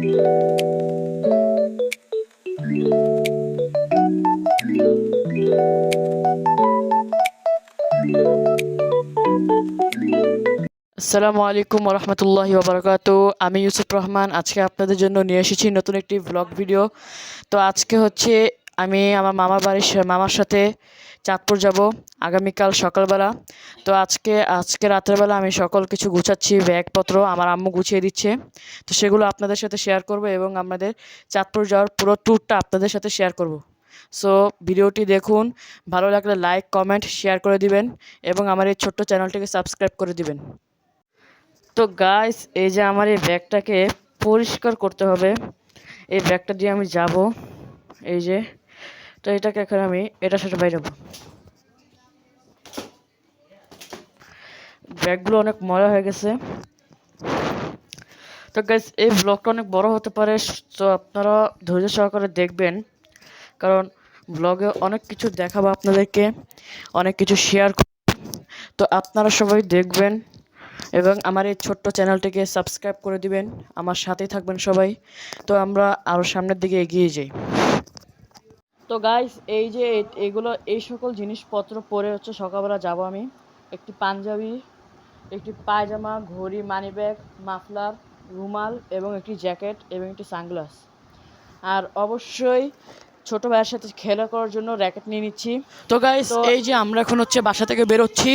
আসসালামু আলাইকুম রহমতুল্লাহি ওবরাকাতু। আমি ইউসুফ রহমান আজকে আপনাদের জন্য নিয়ে এসেছি নতুন একটি ব্লগ ভিডিও। তো আজকে হচ্ছে আমি আমার মামার সাথে চাঁদপুর যাব আগামীকাল সকালবেলা। তো আজকে রাত্রেবেলা আমি সকল কিছু গুছাচ্ছি, ব্যাগপত্র আমার আম্মু গুছিয়ে দিচ্ছে। তো সেগুলো আপনাদের সাথে শেয়ার করব এবং আমাদের চাঁদপুর যাওয়ার পুরো ট্যুরটা আপনাদের সাথে শেয়ার করব। সো ভিডিওটি দেখুন, ভালো লাগলে লাইক কমেন্ট শেয়ার করে দিবেন এবং আমার এই ছোট্ট চ্যানেলটিকে সাবস্ক্রাইব করে দিবেন। তো গাইস, এই যে আমার এই ব্যাগটাকে পরিষ্কার করতে হবে। এই ব্যাগটা দিয়ে আমি যাব, এই যে। তো এটাকে এখন আমি এটার সাথে বাইরে যাবো। ব্যাগগুলো অনেক ময়লা হয়ে গেছে। তো গাইস, এই ব্লগটা অনেক বড় হতে পারে, তো আপনারা ধৈর্য সহকারে দেখবেন, কারণ ব্লগে অনেক কিছু দেখাবো আপনাদেরকে, অনেক কিছু শেয়ার। তো আপনারা সবাই দেখবেন এবং আমার এই ছোট্ট চ্যানেলটিকে সাবস্ক্রাইব করে দিবেন, আমার সাথেই থাকবেন সবাই। তো আমরা আরও সামনের দিকে এগিয়ে যাই। তো গাইস, এই যে এই সকল জিনিসপত্র পরে হচ্ছে সকালবেলা যাব আমি। একটি পাঞ্জাবি, একটি পায়জামা, ঘড়ি, মানিব্যাগ, মাফলার, রুমাল এবং একটি জ্যাকেট এবং একটি সানগ্লাস। আর অবশ্যই ছোট ভাইয়ের সাথে খেলা করার জন্য র্যাকেট নিয়ে নিচ্ছি। তো গাইস, এই যে আমরা এখন হচ্ছে বাসা থেকে বেরোচ্ছি।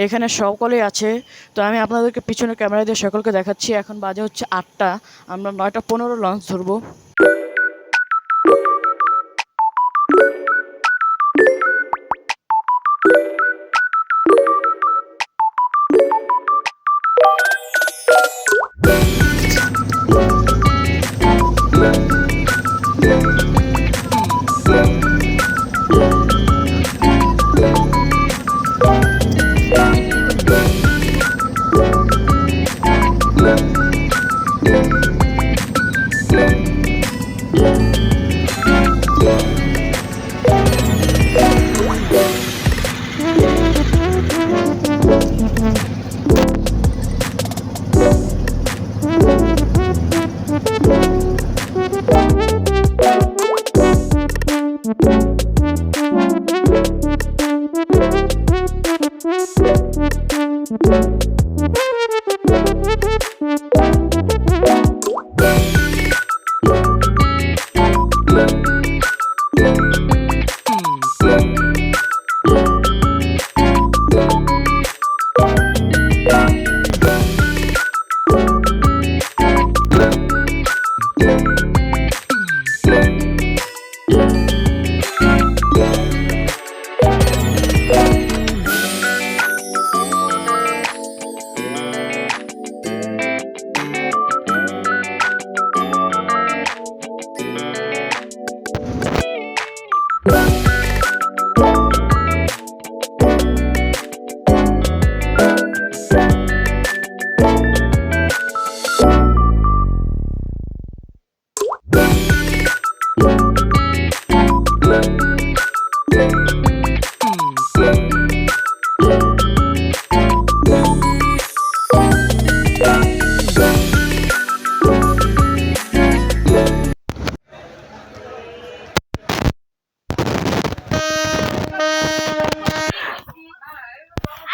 এখানে সকলেই আছে। তো আমি আপনাদেরকে পিছনে ক্যামেরা দিয়ে সকলকে দেখাচ্ছি। এখন বাজে হচ্ছে 8টা, আমরা 9টা 15 লঞ্চ ধরবো।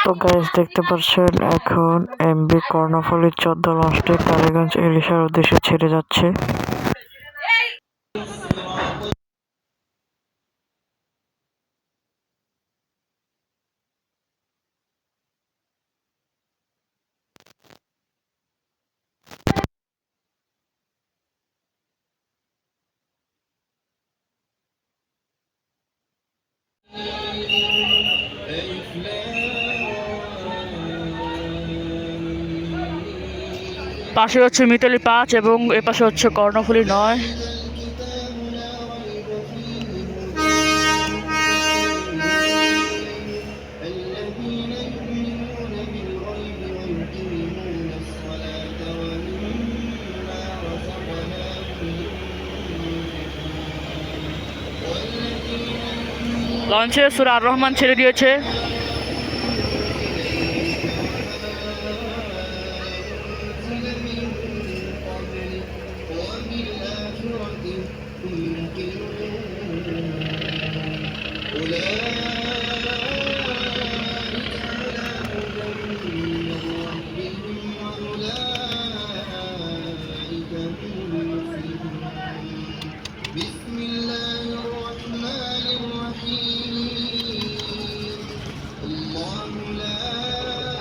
তো গাইস, দেখতে পাচ্ছেন এখন এমবি কর্ণফুলী 14 লঞ্চটি টালিগঞ্জ ইলিশার উদ্দেশ্যে ছেড়ে যাচ্ছে। পাশে হচ্ছে মিতালি 5 এবং এ পাশে হচ্ছে কর্ণফুলী 9। লঞ্চে সূরা আর রহমান ছেড়ে দিয়েছে।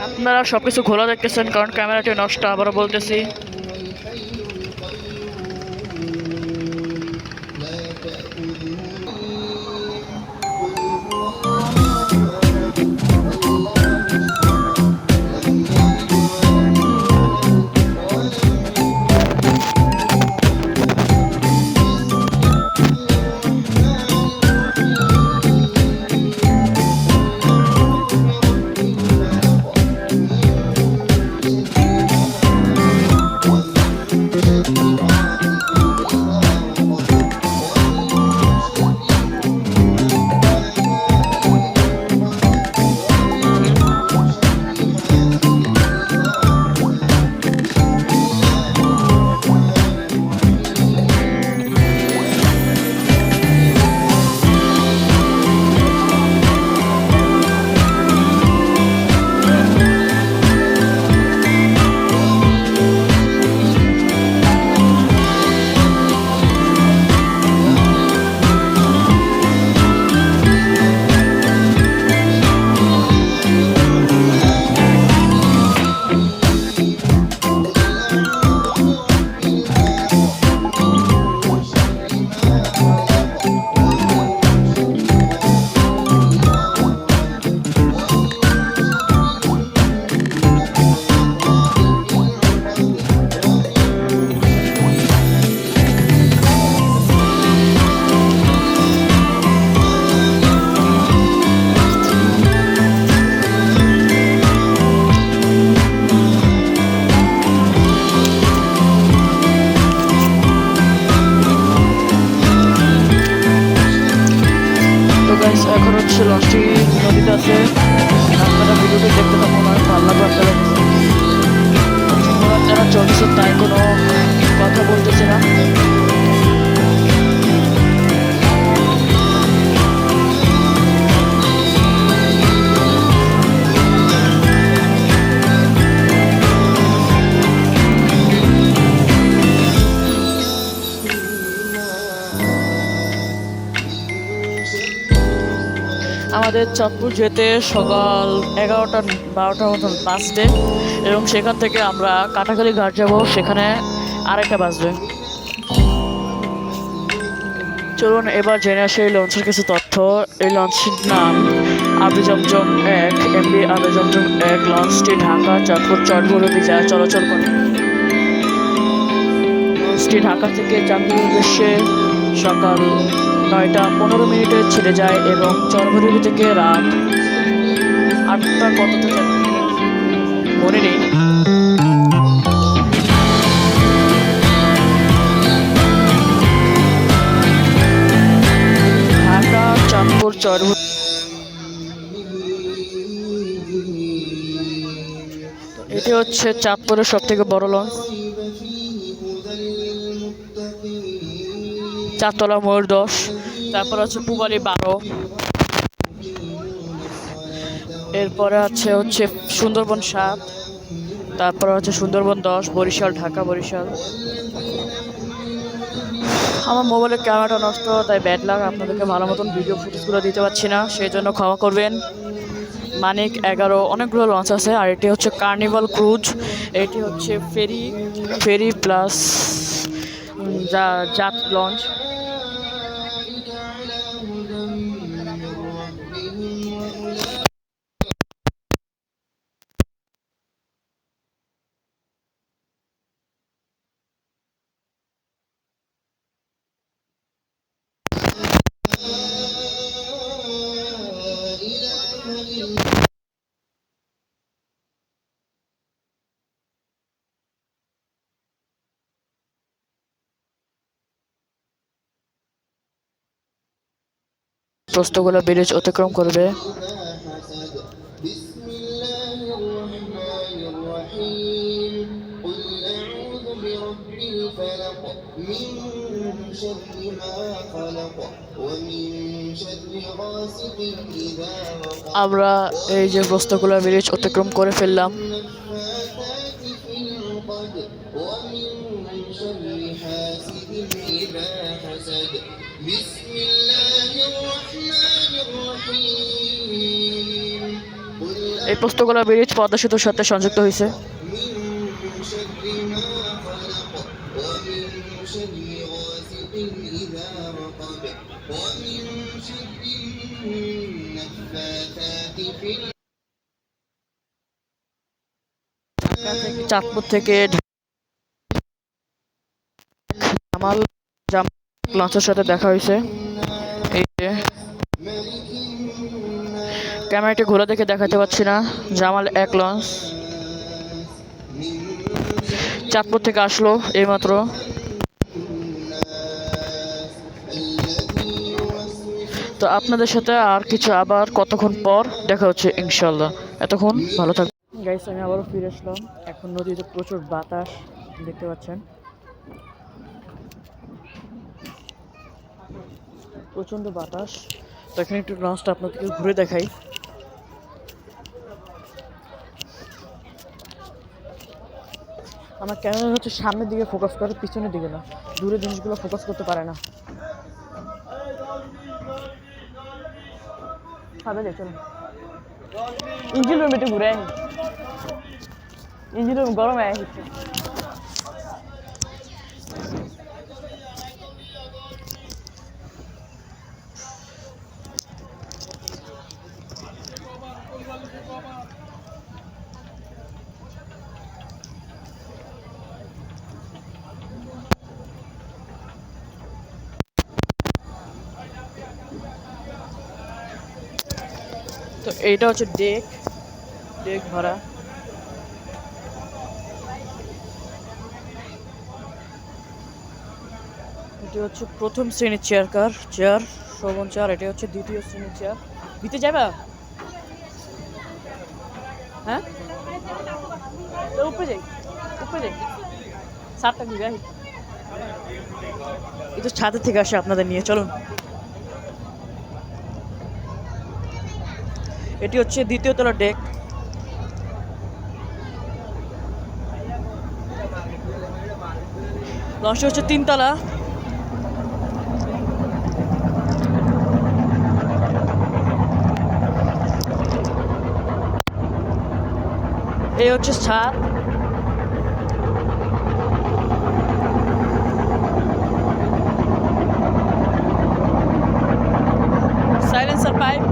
আপনারা সবকিছু খোলা দেখতেছেন কারণ ক্যামেরাটি নষ্ট, আবারও বলতেছি। এখন হচ্ছে লঞ্চটি নদীতে আছে, আপনারা ভিডিওটি দেখতে থাকুন, অনেক ভালো লাগবে আপনাদের। যারা চলছে তাই কোনো কথা বলতেছে না। আমাদের চাঁদপুর যেতে সকাল 11টা-12টার মতন বাসবে এবং সেখান থেকে আমরা কাটাখালী ঘাট যাব, সেখানে আরেকটা বাসবে। চলুন এবার জেনে আসি এই লঞ্চের কিছু তথ্য। এই লঞ্চটির নাম আবি জমজম 1 MV আবি জমজম 1। লঞ্চটি ঢাকা চাঁদপুর চরভুর যায় চলাচল করে। লঞ্চটি ঢাকা থেকে চাঁদপুর উদ্দেশ্যে সকাল 9টা 15 ছেড়ে যায় এবং চরভুরি থেকে রাত 8টা কততে মনে নেই। ঢাকা চাঁদপুর চরভুরি। এটি হচ্ছে চাঁদপুরের সব থেকে বড় লঞ্চ, চারতলা ময়ূর 10, তারপর হচ্ছে পুবালি 12, এরপরে হচ্ছে সুন্দরবন 7, তারপর হচ্ছে সুন্দরবন 10, বরিশাল ঢাকা বরিশাল। আমার মোবাইলের ক্যামেরাটা নষ্ট, তাই ব্যাড লাগ, আপনাদেরকে ভালো মতন ভিডিও ফুটেজগুলো দিতে পারছি না, সেই জন্য ক্ষমা করবেন। মানিক 11, অনেকগুলো লঞ্চ আছে। আর এটি হচ্ছে কার্নিভাল ক্রুজ, এটি হচ্ছে ফেরি প্লাস জাত লঞ্চ। প্রস্তগুলো ব্রিজ অতিক্রম করবে। الفلق من شر ما خلق ومن شر غاسق إذا وقب আমরা এই যে বস্তুগুলো ব্রিজ অতিক্রম করে ফেললাম। والنفاثات في العقد ومن شر حاسد إذا حسد بسم الله الرحمن الرحيم قل এই বস্তুগুলো ব্রিজ পদ্মা সেতুর সাথে সংযুক্ত হয়েছে। من شر ما خلق ومن شر غاسق إذا وقب ومن شر النفاثات في চাঁদপুর থেকে জামাল লঞ্চের সাথে দেখা হয়েছে। এই যে ক্যামেরাটি ঘুরে দেখে দেখাতে পাচ্ছি না। জামাল এক লঞ্চ চাঁদপুর থেকে আসলো এইমাত্র। তো আপনাদের সাথে আর কিছু আবার কতক্ষণ পর দেখা হচ্ছে ইনশাল্লাহ। এতক্ষণ ভালো থাকবেন গাইস। আমি আবারও ফিরে আসলাম। এখন নদীতে প্রচুর বাতাস দেখতে পাচ্ছেন, প্রচণ্ড বাতাস। তো এখানে একটু লঞ্চটা আপনাদেরকে ঘুরে দেখাই। আমার ক্যামেরা হচ্ছে সামনের দিকে ফোকাস করে, পিছনের দিকে না। দূরের জিনিসগুলো ফোকাস করতে পারে না। হবে চলো ইঞ্জিন রুম একটু ঘুরে আসি। ইঞ্জিন রুম গরম হয়ে আসছে। তো এইটা হচ্ছে ডেক ভরা। এটি হচ্ছে প্রথম শ্রেণীর চেয়ার শোভন চেয়ার। এটি হচ্ছে দ্বিতীয় শ্রেণীর চেয়ার। দিতে যাবা? হ্যাঁ উপরে যাই সাতটা দিকে আসি। এই তো ছাদের থেকে আসে আপনাদের নিয়ে, চলুন। এটি হচ্ছে দ্বিতীয় তলার ডেক। লঞ্চটি হচ্ছে 3 তলা। এই হচ্ছে ছাদ। Silencer pipe.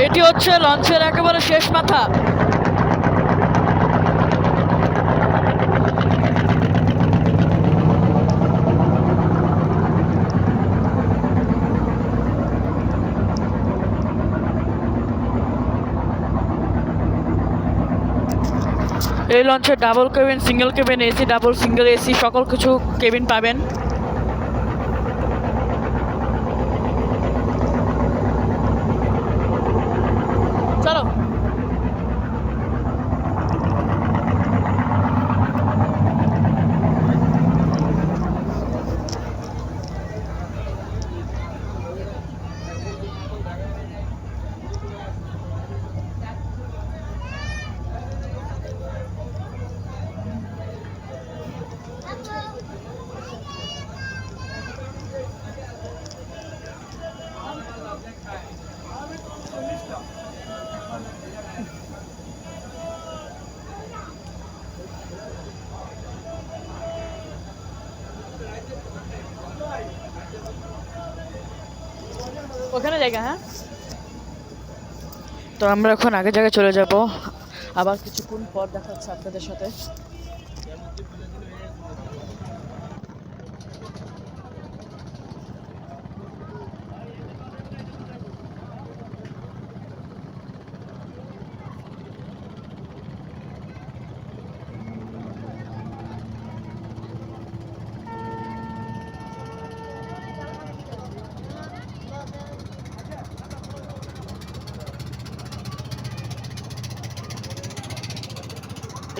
এটি হচ্ছে লঞ্চের একেবারে শেষ মাথা। এই লঞ্চে double cabin, single cabin, AC, double single AC সকল কিছু কেবিন পাবেন। চলো ওখানে জায়গা। হ্যাঁ, তো আমরা এখন আগের জায়গায় চলে যাব। আবার কিছুক্ষণ পর দেখা হচ্ছে আপনাদের সাথে।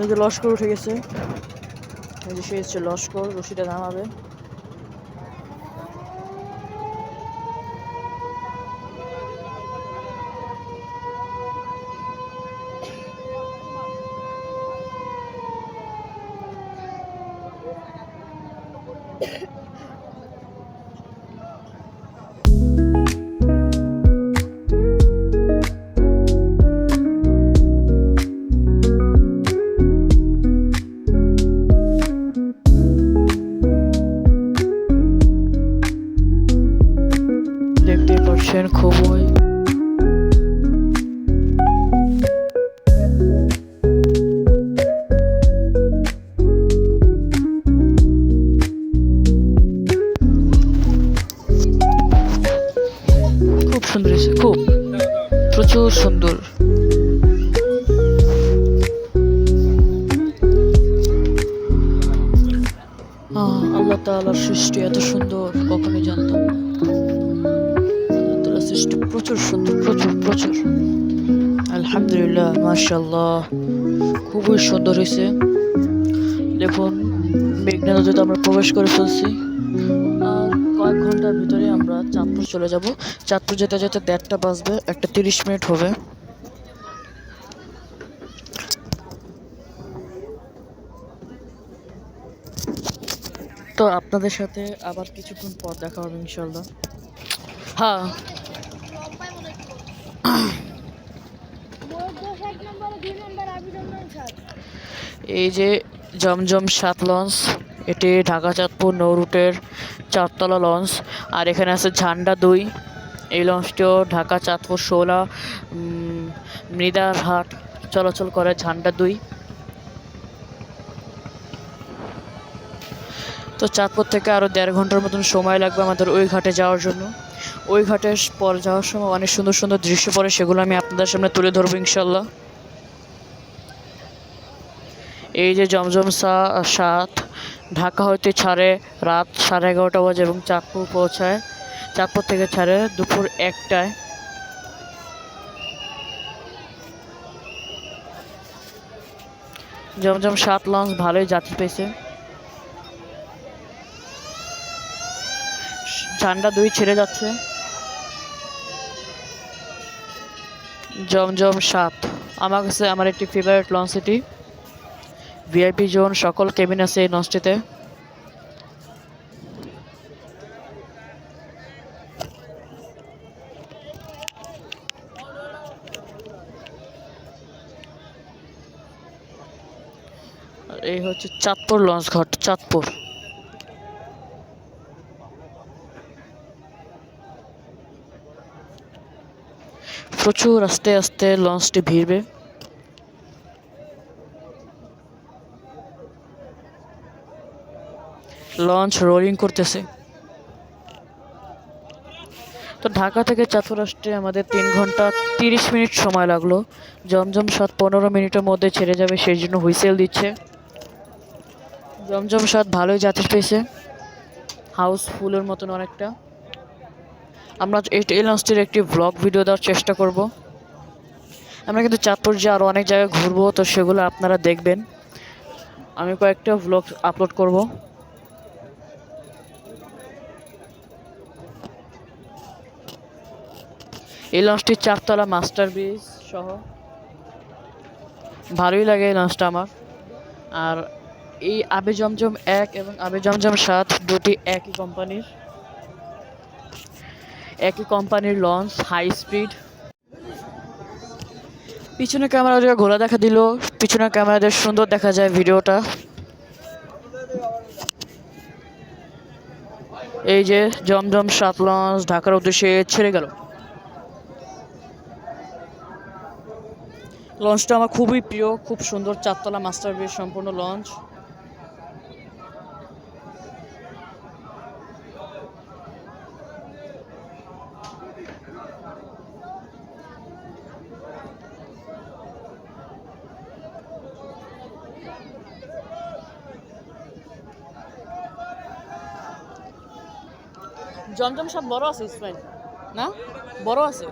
এই যে লস্কর উঠে গেছে, এই যে সে হচ্ছে লস্কর, রশিটা নামাবে। দেখতে পাচ্ছেন খুবই খুব সুন্দর হয়েছে, খুব প্রচুর সুন্দর। আল্লাহ তাআলার সৃষ্টি এত সুন্দর কখনোই জানতাম না। আল্লাহ তাআলার সৃষ্টি প্রচুর সুন্দর, প্রচুর প্রচুর। আলহামদুলিল্লাহ, মাশাআল্লাহ, খুবই সুন্দর হয়েছে। দেখুন, মেঘনা নদীতে আমরা প্রবেশ করে ফেলছি। আর কয়েক ঘন্টার ভিতরে আমরা চাঁদপুর চলে যাব। চাঁদপুর যেতে যেতে 1:30 বাজবে, 1:30 হবে। তো আপনাদের সাথে আবার কিছুক্ষণ পর দেখা হবে ইনশাল্লাহ। হ্যাঁ, এই যে জমজম 7 লঞ্চ, এটি ঢাকা চাঁদপুর নৌ রুটের 4তলা লঞ্চ। আর এখানে আছে ঝান্ডা 2, এই লঞ্চটিও ঢাকা চাঁদপুর 16 মৃদারহাট চলাচল করে ঝান্ডা 2। তো চাঁদপুর থেকে আরও 1.5 ঘন্টার মতন সময় লাগবে আমাদের ওই ঘাটে যাওয়ার জন্য। ওই ঘাটে পর যাওয়ার সময় অনেক সুন্দর সুন্দর দৃশ্য পড়ে, সেগুলো আমি আপনাদের সামনে তুলে ধরবো ইনশাল্লাহ। এই যে জমজম 7 ঢাকা হইতে ছাড়ে রাত 11:30 বাজে এবং চাঁদপুর পৌঁছায়। চাঁদপুর থেকে ছাড়ে দুপুর 1টায়। জমজম 7 লঞ্চ ভালোই যাত্রী পেয়েছে। ঝান্ডা 2 ছেড়ে যাচ্ছে। জমজম 7 আমার কাছে আমার একটি ফেভারিট লঞ্চ। এটি ভিআইপি জোন, সকল কেবিন আছে এই লঞ্চটিতে। এই হচ্ছে চাঁদপুর লঞ্চ ঘাট, চাঁদপুর। প্রচুর আস্তে আস্তে লঞ্চটি ভিড়বে। লঞ্চ রোলিং করতেছে। তো ঢাকা থেকে চাঁদপুর আসতে আমাদের 3 ঘন্টা 30 মিনিট সময় লাগলো। জমজম 7 15 মিনিটের মধ্যে ছেড়ে যাবে, সেই জন্য হুইসেল দিচ্ছে। জমজম 7 ভালোই যাত্রী পেয়েছে, হাউসফুলের মতন অনেকটা। আমরা এই লঞ্চটির একটি ব্লগ ভিডিও দেওয়ার চেষ্টা করব। আমরা কিন্তু চাঁদপুর যে আরও অনেক জায়গায় ঘুরবো, তো সেগুলো আপনারা দেখবেন। আমি কয়েকটা ব্লগ আপলোড করব। এই লঞ্চটি 4তলা মাস্টার ব্রিজ সহ, ভালোই লাগে এই লঞ্চটা আমার। আর এই আবে জমজম 1 এবং আবে জমজম 7 দুটি একই কোম্পানির লঞ্চ, হাই স্পিড। পিছনে ক্যামেরা যে ঘোলা দেখা দিল, পিছনে ক্যামেরাতে সুন্দর দেখা যায় ভিডিওটা। এই যে জমজম 7 লঞ্চ ঢাকার উদ্দেশ্যে ছেড়ে গেল। লঞ্চটা আমার খুবই প্রিয়, খুব সুন্দর 4তলা মাস্টার ব্রিজ সম্পূর্ণ লঞ্চ। জমজম 7 বড় আছে ইসমাইল, না বড় আছে।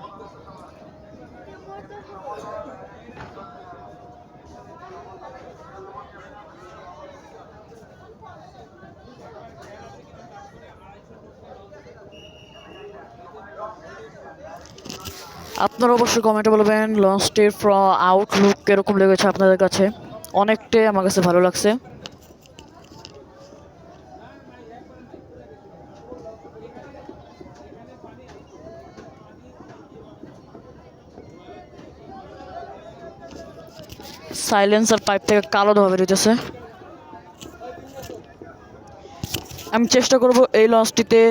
আপনারা অবশ্যই কমেন্টে বলবেন লঞ্চটির আউটলুক কীরকম লেগেছে আপনাদের কাছে। অনেকটাই আমার কাছে ভালো লাগছে। সাইলেন্সার পাইপ থেকে কালো ধোঁয়া বেরোতেছে। আমি চেষ্টা করব এই লঞ্চটিতে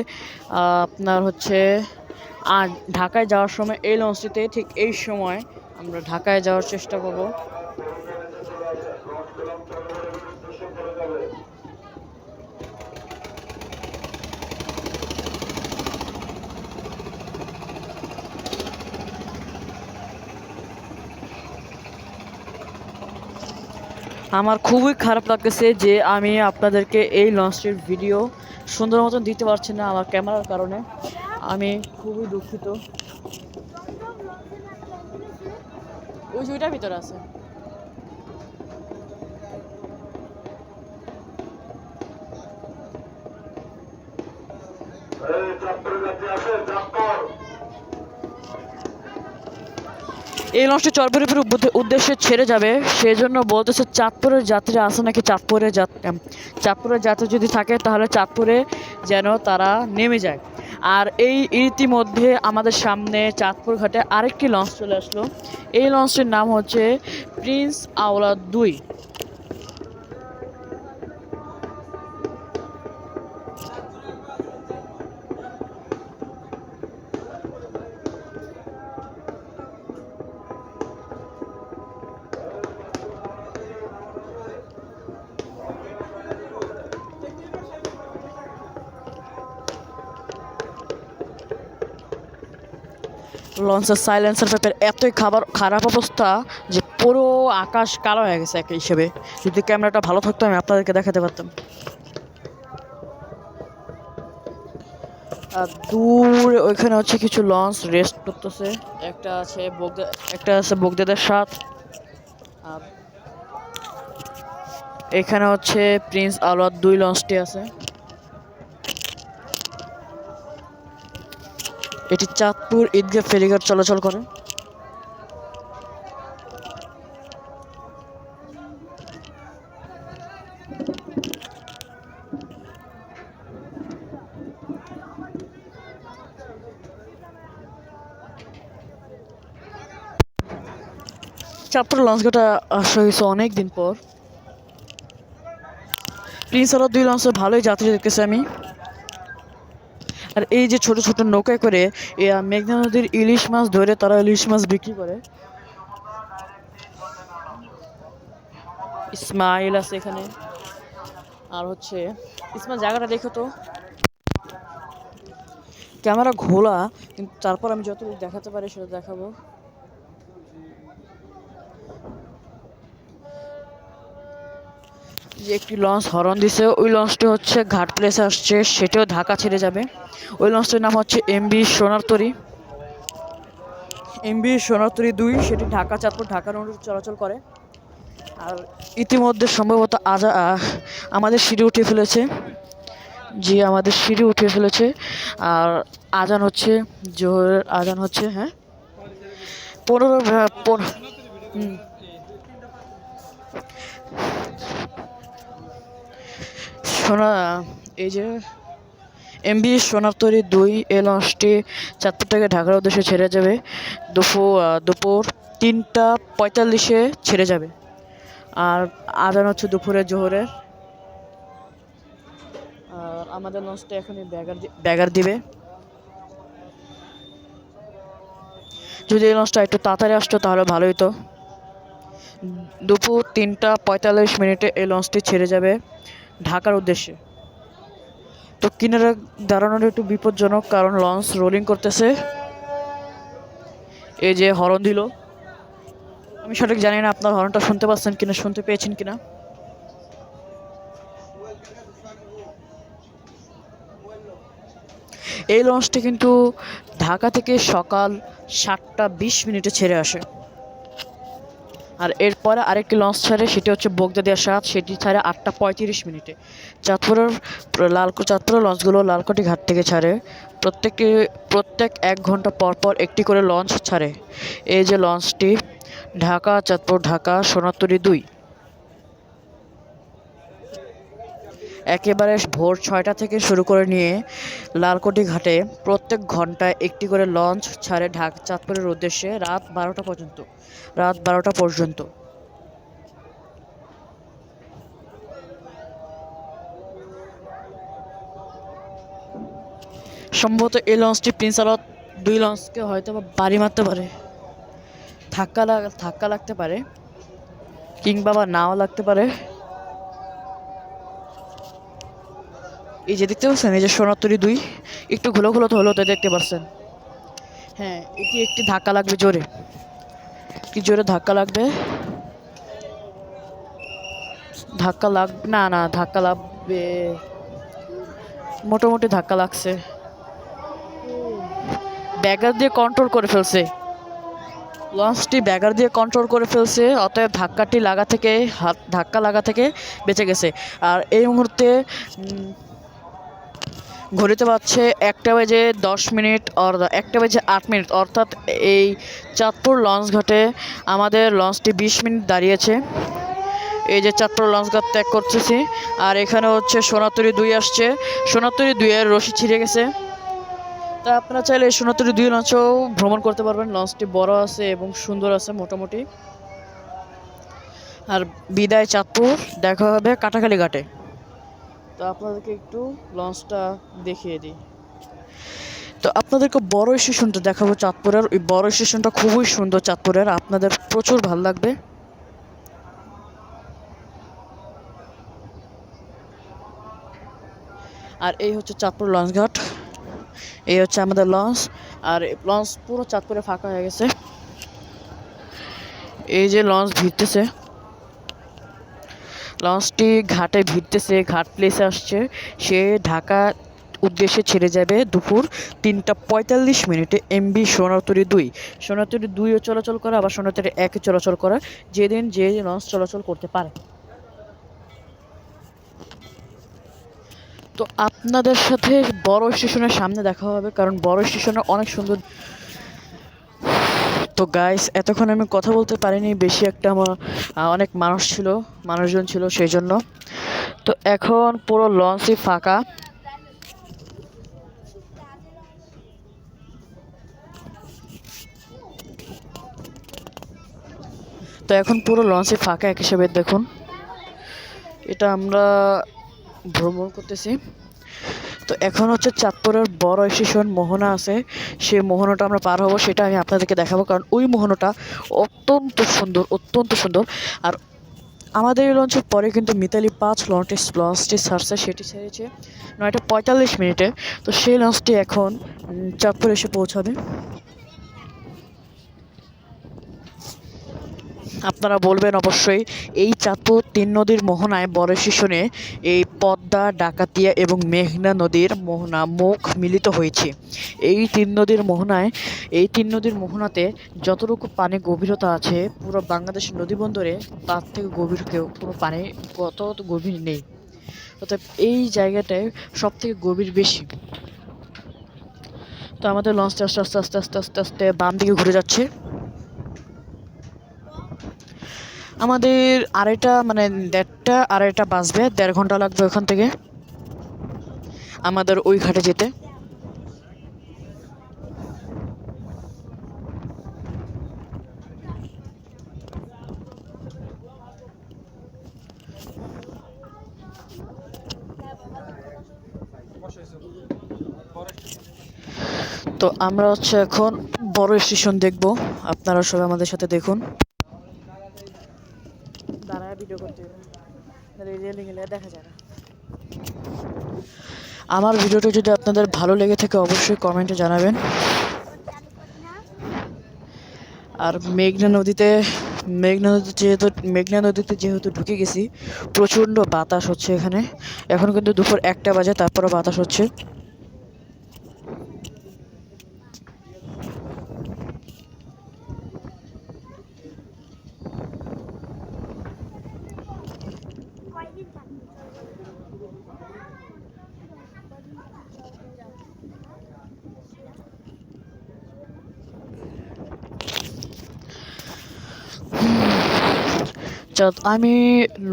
আপনার হচ্ছে আর ঢাকায় যাওয়ার সময় এই লঞ্চটিতে ঠিক এই সময় আমরা ঢাকায় যাওয়ার চেষ্টা করব। আমার খুবই খারাপ লাগতেছে যে আমি আপনাদেরকে এই লঞ্চটির ভিডিও সুন্দর মতন দিতে পারছি না আমার ক্যামেরার কারণে। আমি খুবই দুঃখিত। ওই ওইটার ভিতরে আছে। এই লঞ্চটি চরপরিপুর উদ্দেশ্যে ছেড়ে যাবে, সেজন্য বলতেছে চাঁদপুরের যাত্রী আছে নাকি চাঁদপুরের যাত্রী যদি থাকে তাহলে চাঁদপুরে যেন তারা নেমে যায়। আর এই ইতিমধ্যে আমাদের সামনে চাঁদপুর ঘাটে আরেকটি লঞ্চ চলে আসলো। এই লঞ্চটির নাম হচ্ছে প্রিন্স আওলাদ 2। লঞ্চের সাইলেন্সার পাইপের এতই খারাপ অবস্থা যে পুরো আকাশ কালো হয়ে গেছে এক হিসেবে। যদি ক্যামেরাটা ভালো থাকতো আমি আপনাদেরকে দেখাতে পারতাম। আর দূরে ওইখানে হচ্ছে কিছু লঞ্চ রেস্ট করতেছে। একটা আছে বগদাদের সাথ। আর এখানে হচ্ছে প্রিন্স আওলাদ 2 লঞ্চটি আছে। এটি চাঁদপুর ঈদগাহ ফেরিঘাট চলাচল করে। চাঁদপুর লঞ্চঘাটে আসা হয়েছে অনেকদিন পর। প্রিন্স আওলাদ 2 লঞ্চে ভালোই যাত্রী দেখতেছি আমি। আর এই যে ছোট ছোট নৌকায় করে মেঘনা নদীর ইলিশ মাছ ধরে তারা ইলিশ মাছ বিক্রি করে। ইসমাইল আছে এখানে। আর হচ্ছে ইসমাইল জায়গাটা দেখো তো। ক্যামেরা ঘোলা, কিন্তু তারপর আমি যতটুকু দেখাতে পারি সেটা দেখাবো। যে একটি লঞ্চ হরন দিছে, ওই লঞ্চটি হচ্ছে ঘাট প্লেসে আসছে, সেটাও ঢাকা ছেড়ে যাবে। ওই লঞ্চটির নাম হচ্ছে এমবি সোনারতরী। এমবি সোনারতরী 2, সেটি ঢাকার রোডে চলাচল করে। আর ইতিমধ্যে সম্ভবত আমাদের সিঁড়ি উঠে ফেলেছে। জি, আমাদের সিঁড়ি উঠে ফেলেছে। আর আজান হচ্ছে, জোহরের আজান হচ্ছে। হ্যাঁ, 15 সোনা এই যে এমবি সোনারতরী 2 এই লঞ্চটি চাঁদপুর থেকে ঢাকার উদ্দেশ্যে ছেড়ে যাবে। দুপুর 3টা 45-এ ছেড়ে যাবে। আর আজান হচ্ছে দুপুরে জোহরের। আর আমাদের লঞ্চটা এখনই ব্যাগার দিবে। যদি এই লঞ্চটা একটু তাড়াতাড়ি আসতো তাহলে ভালো হতো। দুপুর 3টা 45 এই লঞ্চটি ছেড়ে যাবে ঢাকার উদ্দেশ্যে। তো কিনারে দাঁড়ানোর একটু বিপজ্জনক, কারণ লঞ্চ রোলিং করতেছে। এই যে হর্ন দিল, আমি সঠিক জানি না আপনার হর্নটা শুনতে পাচ্ছেন কিনা, শুনতে পেয়েছেন কিনা। এই লঞ্চটি কিন্তু ঢাকা থেকে সকাল 7টা 20 ছেড়ে আসে। আর এরপরে আরেকটি লঞ্চ ছাড়ে, সেটি হচ্ছে বগদাদিয়া 7, সেটি ছাড়ে 8টা 35। চাঁদপুরের লঞ্চগুলো লালকুঠি ঘাট থেকে ছাড়ে প্রত্যেক 1 ঘন্টা পর পর একটি করে লঞ্চ ছাড়ে। এই যে লঞ্চটি ঢাকা চাঁদপুর ঢাকা সোনাতরী 2 একেবারে ভোর 6টা থেকে শুরু করে নিয়ে লালকুঠি ঘাটে প্রত্যেক ঘন্টায় একটি করে লঞ্চ ছাড়ে ঢাকা চাঁদপুরের উদ্দেশ্যে রাত 12টা পর্যন্ত। সম্ভবত এই লঞ্চটি প্রিন্স আলত 2 লঞ্চকে হয়তো বা বাড়ি মারতে পারে, ধাক্কা লাগতে পারে, কিংবা বা নাও লাগতে পারে। এই যে দেখতে পাচ্ছেন, এই যে সোনাতরী 2 একটু ঘুলো ঘুলো তো হলো তো দেখতে পাচ্ছেন। হ্যাঁ, এটি একটি ধাক্কা লাগবে জোরে, কি জোরে ধাক্কা লাগবে। ধাক্কা লাগবে, মোটামুটি ধাক্কা লাগছে। ব্যাগার দিয়ে কন্ট্রোল করে ফেলছে, লঞ্চটি ব্যাগার দিয়ে কন্ট্রোল করে ফেলছে, অতএব ধাক্কা লাগা থেকে বেঁচে গেছে। আর এই মুহূর্তে ঘড়িতে বাজছে 1টা বেজে 10 মিনিট, 1টা বেজে 8 মিনিট, অর্থাৎ এই চাঁদপুর লঞ্চ ঘাটে আমাদের লঞ্চটি 20 মিনিট দাঁড়িয়েছে। এই যে চাঁদপুর লঞ্চ ঘাট ত্যাগ করতেছি, আর এখানে হচ্ছে সোনাতরী 2 আসছে। সোনাতরী 2 এর রশি ছিঁড়ে গেছে। তা আপনারা চাইলে এই সোনাতরী 2 লঞ্চেও ভ্রমণ করতে পারবেন। লঞ্চটি বড় আছে এবং সুন্দর আছে মোটামুটি। আর বিদায় চাঁদপুর, দেখা হবে কাটাখালী ঘাটে। তো আপনাদেরকে একটু লঞ্চটা দেখিয়ে দিই। তো আপনাদেরকে বড় স্টেশনটা দেখাবো চাঁদপুরের। ওই বড় স্টেশনটা খুবই সুন্দর চাঁদপুরের, আপনাদের প্রচুর ভালো লাগবে। আর এই হচ্ছে চাঁদপুর লঞ্চ ঘাট, এই হচ্ছে আমাদের লঞ্চ। আর লঞ্চ পুরো চাঁদপুরে ফাঁকা হয়ে গেছে। এই যে লঞ্চ ভিড়তেছে, লঞ্চটি ঘাটে ভিড়তেছে, ঘাট প্লেসে আসছে। সে ঢাকা উদ্দেশ্যে ছেড়ে যাবে দুপুর 3টা 45 মিনিটে এমবি সোনাতরী 2। সোনাতরী 2ও চলাচল করে, আবার সোনাতরী 1 চলাচল করে, যেদিন যে লঞ্চ চলাচল করতে পারে। তো আপনাদের সাথে বড় স্টেশনের সামনে দেখা হবে, কারণ বড় স্টেশনে অনেক সুন্দর। তো গাইস, এতক্ষণ আমি কথা বলতে পারিনি বেশি একটা, আমার অনেক মানুষজন ছিল সেই জন্য। তো এখন পুরো লঞ্চই ফাঁকা। এক হিসেবে দেখুন, এটা আমরা ভ্রমণ করতেছি। তো এখন হচ্ছে চাঁদপুরের বড় স্টেশন মোহনা আছে, সেই মোহনাটা আমরা পার হবো, সেটা আমি আপনাদেরকে দেখাবো। কারণ ওই মোহনাটা অত্যন্ত সুন্দর। আর আমাদের এই লঞ্চের পরে কিন্তু মিতালি 5 লঞ্চটি ছাড়ছে, সেটি ছেড়েছে 9টা 45 মিনিটে। তো সেই লঞ্চটি এখন চাঁদপুর এসে পৌঁছাবে। আপনারা বলবেন অবশ্যই, এই চাঁদপুর 3 নদীর মোহনায় বড় স্টেশনে এই পদ্মা, ডাকাতিয়া এবং মেঘনা নদীর মোহনা মুখ মিলিত হয়েছে। এই 3 নদীর মোহনাতে যতটুকু পানি গভীরতা আছে পুরো বাংলাদেশের নদী বন্দরে, তার থেকে গভীর কোনো পানি কত গভীর নেই। অর্থাৎ এই জায়গাটায় সব থেকে গভীর বেশি। তো আমাদের লঞ্চটা আস্তে আস্তে আস্তে আস্তে আস্তে আস্তে বাম দিকে ঘুরে যাচ্ছে। আমাদের আড়াইটা বাজবে, 1.5 ঘন্টা লাগবে ওখান থেকে আমাদের ওই ঘাটে যেতে। তো আমরা হচ্ছে এখন বড় স্টেশন দেখব, আপনারা সবাই আমাদের সাথে দেখুন। দাঁড়ায় ভিডিও করতে দেখা যায় না। আমার ভিডিওটা যদি আপনাদের ভালো লেগে থাকে অবশ্যই কমেন্টে জানাবেন। আর মেঘনা নদীতে যেহেতু ঢুকে গেছি, প্রচণ্ড বাতাস হচ্ছে এখানে। এখন কিন্তু দুপুর 1টা বাজে, তারপরও বাতাস হচ্ছে। আমি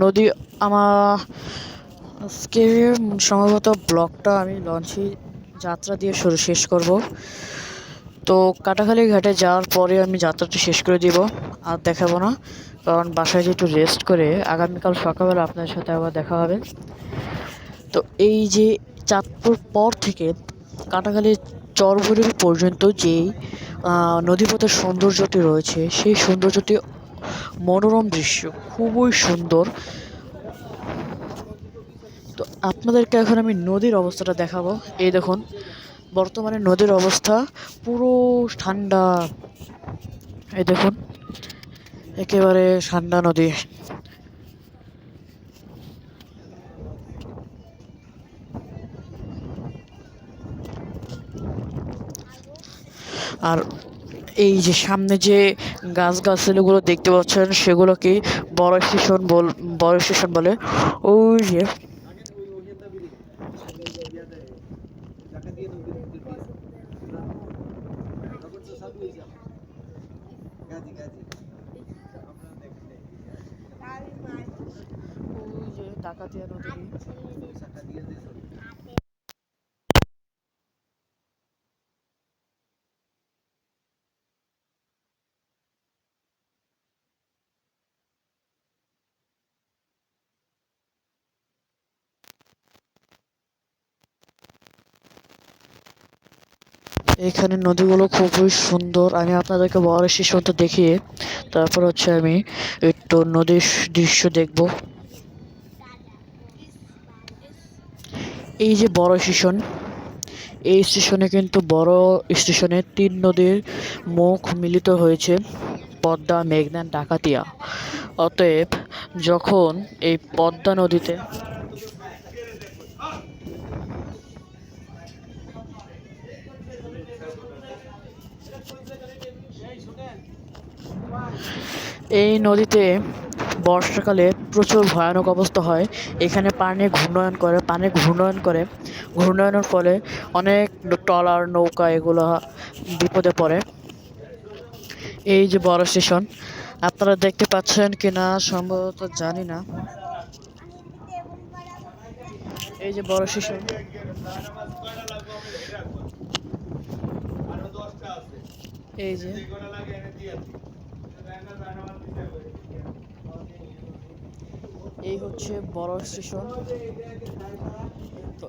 নদী আমার আজকে সম্ভবত ব্লগটা আমি লঞ্চে যাত্রা দিয়ে শুরু শেষ করব। তো কাটাখালী ঘাটে যাওয়ার পরে আমি যাত্রাটা শেষ করে দিব, আর দেখাবো না, কারণ বাসায় যে একটু রেস্ট করে আগামীকাল সকালবেলা আপনাদের সাথে আবার দেখা হবে। তো এই যে চাঁদপুর পর থেকে কাটাখালী চরবুড়ি পর্যন্ত যেই নদীপথের সৌন্দর্যটি রয়েছে, সেই সৌন্দর্যটি মনোরম দৃশ্য, খুবই সুন্দর। তো আপনাদেরকে এখন আমি নদীর অবস্থাটা দেখাবো। এই দেখুন, বর্তমানে নদীর অবস্থা পুরো ঠান্ডা। এই দেখুন, একেবারে ঠান্ডা নদী। আর এই যে সামনে যে গাছগাছালিগুলো দেখতে পাচ্ছেন, সেগুলোকে বড় স্টেশন বলে। ওই যে ডাকাতিয়া নদী। এখানে নদীগুলো খুবই সুন্দর। আমি আপনাদেরকে বড় স্টেশন তো দেখিয়ে তারপর হচ্ছে আমি একটু নদীর দৃশ্য দেখব। এই যে বড় স্টেশন, এই স্টেশনে কিন্তু বড় স্টেশনে তিন নদীর মুখ মিলিত হয়েছে, পদ্মা, মেঘনা, ডাকাতিয়া। অতএব যখন এই পদ্মা নদীতে এই নদীতে বর্ষাকালে প্রচুর ভয়ানক অবস্থা হয়। এখানে ঘূর্ণয়নের ফলে অনেক ট্রলার, নৌকা এগুলো বিপদে পড়ে। এই যে বড় স্টেশন, আপনারা দেখতে পাচ্ছেন কিনা সম্ভবত জানি না। এই যে বড় স্টেশন, এই যে এই হচ্ছে বড় স্টেশন। তো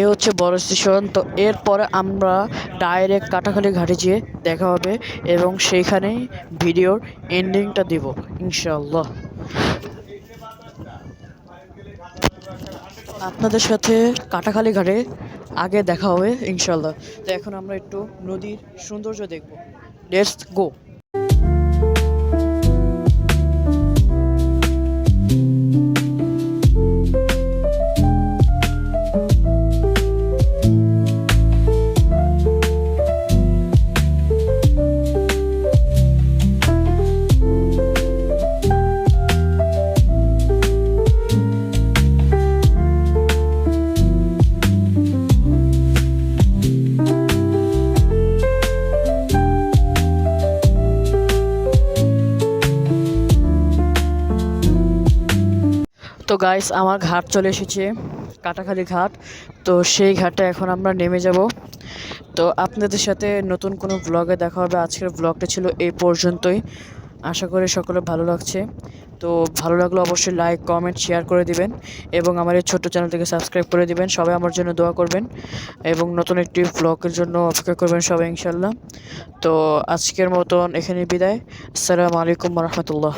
এ হচ্ছে বড় স্টেশন। তো এরপরে আমরা ডাইরেক্ট কাটাখালী ঘাটে যেয়ে দেখা হবে এবং সেইখানেই ভিডিওর এন্ডিংটা দিব ইনশাআল্লাহ। আপনাদের সাথে কাটাখালী ঘাটে আগে দেখা হবে ইনশাআল্লাহ। তো এখন আমরা একটু নদীর সৌন্দর্য দেখব। Let's go. তো গাইস, আমার ঘাট চলে এসেছে, কাটাখালী ঘাট। তো সেই ঘাটে এখন আমরা নেমে যাব। তো আপনাদের সাথে নতুন কোনো ব্লগে দেখা হবে। আজকের ব্লগটা ছিল এই পর্যন্তই। আশা করি সকলে ভালো লাগছে। তো ভালো লাগলে অবশ্যই লাইক, কমেন্ট, শেয়ার করে দিবেন এবং আমার এই ছোট্ট চ্যানেলটিকে সাবস্ক্রাইব করে দিবেন। সবাই আমার জন্য দোয়া করবেন এবং নতুন একটি ব্লগের জন্য অপেক্ষা করবেন সবাই ইনশাল্লাহ। তো আজকের মতন এখানে বিদায়। আসসালামু আলাইকুম রহমতুল্লাহ।